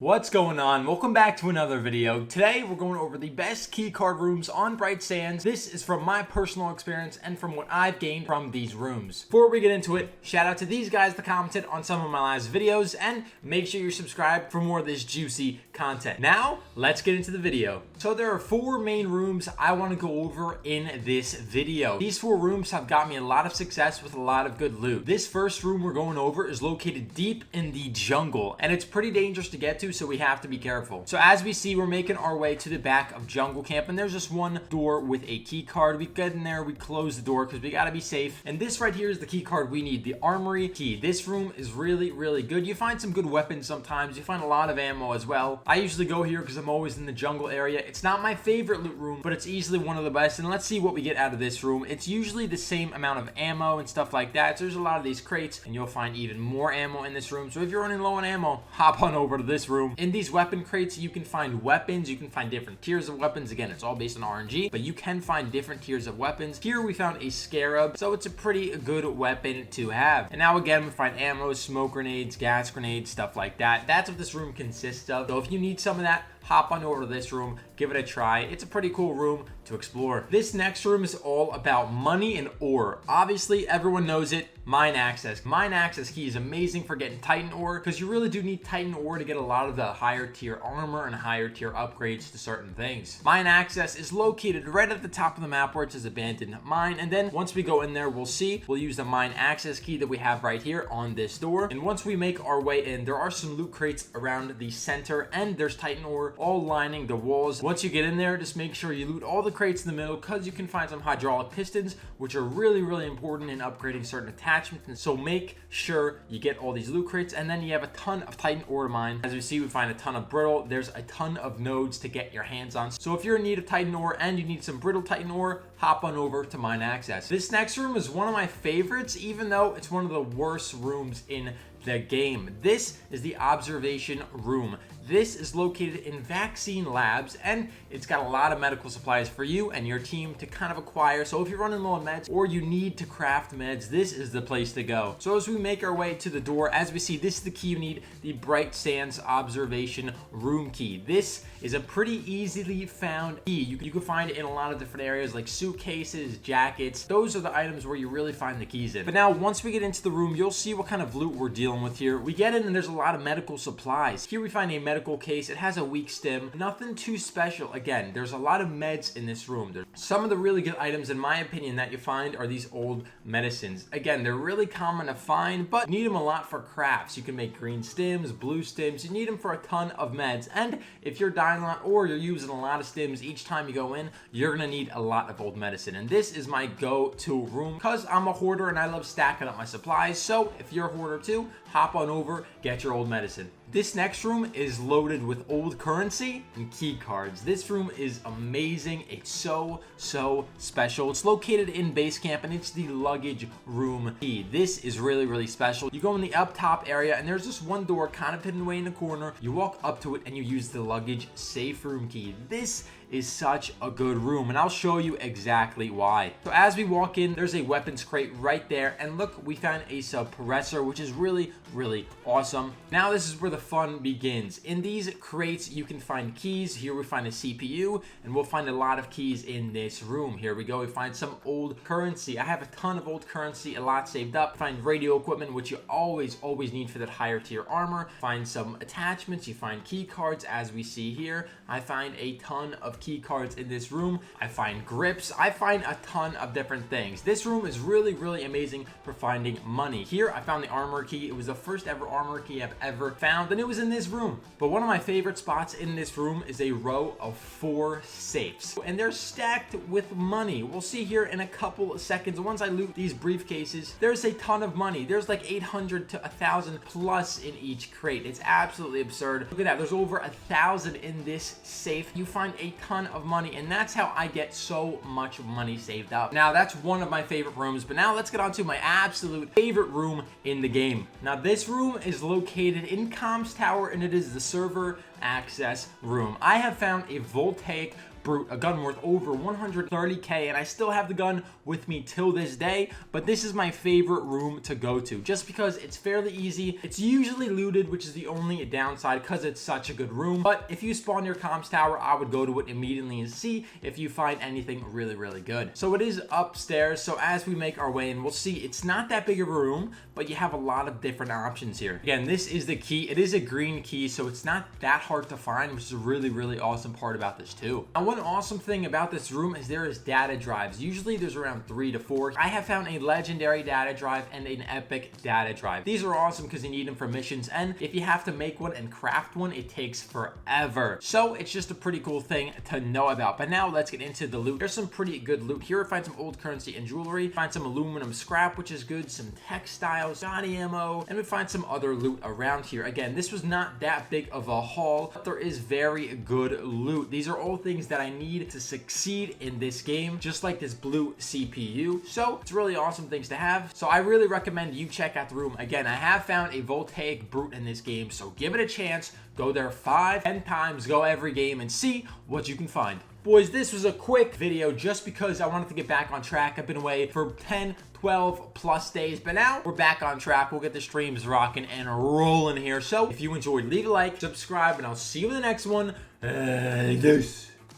What's going on? Welcome back to another video. Today we're going over the best key card rooms on Bright Sands. This is from my personal experience and from what I've gained from these rooms. Before we get into it, shout out to these guys that commented on some of my last videos and make sure you're subscribed for more of this juicy content. Now, let's get into the video. So there are four main rooms I want to go over in this video. These four rooms have got me a lot of success with a lot of good loot. This first room we're going over is located deep in the jungle and it's pretty dangerous to get to, so we have to be careful. So as we see, we're making our way to the back of jungle camp and there's just one door with a key card. We get in there, we close the door because we got to be safe. And this right here is the key card we need, the armory key. This room is really good. You find some good weapons sometimes. You find a lot of ammo as well. I usually go here because I'm always in the jungle area. It's not my favorite loot room, but it's easily one of the best. And let's see what we get out of this room. It's usually the same amount of ammo and stuff like that. So there's a lot of these crates and you'll find even more ammo in this room. So if you're running low on ammo, hop on over to this room. In these weapon crates, you can find weapons. You can find different tiers of weapons. Again, it's all based on RNG, but you can find different tiers of weapons. Here we found a scarab, so it's a pretty good weapon to have. And now again, we find ammo, smoke grenades, gas grenades, stuff like that. That's what this room consists of. So if you need some of that, hop on over to this room, give it a try. It's a pretty cool room to explore. This next room is all about money and ore. Obviously, everyone knows it. Mine access. Mine access key is amazing for getting Titan ore because you really do need Titan ore to get a lot of the higher tier armor and higher tier upgrades to certain things. Mine access is located right at the top of the map where it says abandoned mine. And then once we go in there, we'll use the mine access key that we have right here on this door. And once we make our way in, there are some loot crates around the center and there's Titan ore all lining the walls. Once you get in there, just make sure you loot all the crates in the middle because you can find some hydraulic pistons, which are really important in upgrading certain attachments. And so make sure you get all these loot crates, and then you have a ton of Titan ore to mine. As we see, we find a ton of brittle. There's a ton of nodes to get your hands on. So if you're in need of Titan ore and you need some brittle Titan ore, hop on over to mine access. This next room is one of my favorites, even though it's one of the worst rooms in the game. This is the observation room. This is located in Vaccine Labs and it's got a lot of medical supplies for you and your team to kind of acquire. So if you're running low on meds or you need to craft meds, this is the place to go. So as we make our way to the door, as we see, this is the key you need, the Bright Sands observation room key. This is a pretty easily found key. You can find it in a lot of different areas like suitcases, jackets. Those are the items where you really find the keys in. But now once we get into the room, you'll see what kind of loot we're dealing with here. We get in and there's a lot of medical supplies. Here we find a medical case. It has a weak stim. Nothing too special. Again, there's a lot of meds in this room. There's some of the really good items, in my opinion, that you find are these old medicines. Again, they're really common to find, but you need them a lot for crafts. You can make green stims, blue stims. You need them for a ton of meds. And if you're dying a lot or you're using a lot of stims each time you go in, you're going to need a lot of old medicine. And this is my go-to room because I'm a hoarder and I love stacking up my supplies. So if you're a hoarder too, hop on over, get your old medicine. This next room is loaded with old currency and key cards. This room is amazing. It's so special. It's located in base camp and it's the luggage room key. This is really special. You go in the up top area and there's this one door kind of hidden away in the corner. You walk up to it and you use the luggage safe room key. This is such a good room and I'll show you exactly why. So as we walk in, there's a weapons crate right there and look, we found a suppressor, which is really awesome. Now this is where the fun begins. In these crates you can find keys. Here we find a CPU and we'll find a lot of keys in this room. Here we go, we find some old currency. I have a ton of old currency, a lot saved up. Find radio equipment, which you always need for that higher tier armor. Find some attachments, you find key cards as we see here. I find a ton of key cards in this room. I find grips. I find a ton of different things. This room is really amazing for finding money. Here I found the armor key. It was the first ever armor key I've ever found and it was in this room. But one of my favorite spots in this room is a row of 4 safes and they're stacked with money. We'll see here in a couple of seconds. Once I loot these briefcases, there's a ton of money. There's like 800 to 1,000 plus in each crate. It's absolutely absurd. Look at that. There's over 1,000 in this safe. You find a ton of money and that's how I get so much money saved up. Now that's one of my favorite rooms, but now let's get on to my absolute favorite room in the game. Now this room is located in Comms Tower and it is the server access room. I have found a voltaic brute, a gun worth over 130k, and I still have the gun with me till this day, but this is my favorite room to go to just because it's fairly easy. It's usually looted, which is the only downside because it's such a good room, but if you spawn your comms tower, I would go to it immediately and see if you find anything really good. So it is upstairs, so as we make our way in, we'll see it's not that big of a room, but you have a lot of different options here. Again, this is the key. It is a green key, so it's not that hard to find, which is a really awesome part about this too. Now, one awesome thing about this room is there is data drives. Usually there's around 3 to 4. I have found a legendary data drive and an epic data drive. These are awesome because you need them for missions, and if you have to make one and craft one, it takes forever. So it's just a pretty cool thing to know about. But now let's get into the loot. There's some pretty good loot here. Find some old currency and jewelry, find some aluminum scrap, which is good, some textiles, body ammo, and we find some other loot around here. Again, this was not that big of a haul, but there is very good loot. These are all things that I need to succeed in this game, just like this blue CPU. So it's really awesome things to have. So I really recommend you check out the room. Again, I have found a voltaic brute in this game, so give it a chance. Go there 5-10 times, go every game and see what you can find. Boys, this was a quick video just because I wanted to get back on track. I've been away for 10, 12 plus days, but now we're back on track. We'll get the streams rocking and rolling here. So if you enjoyed, leave a like, subscribe, and I'll see you in the next one. Peace.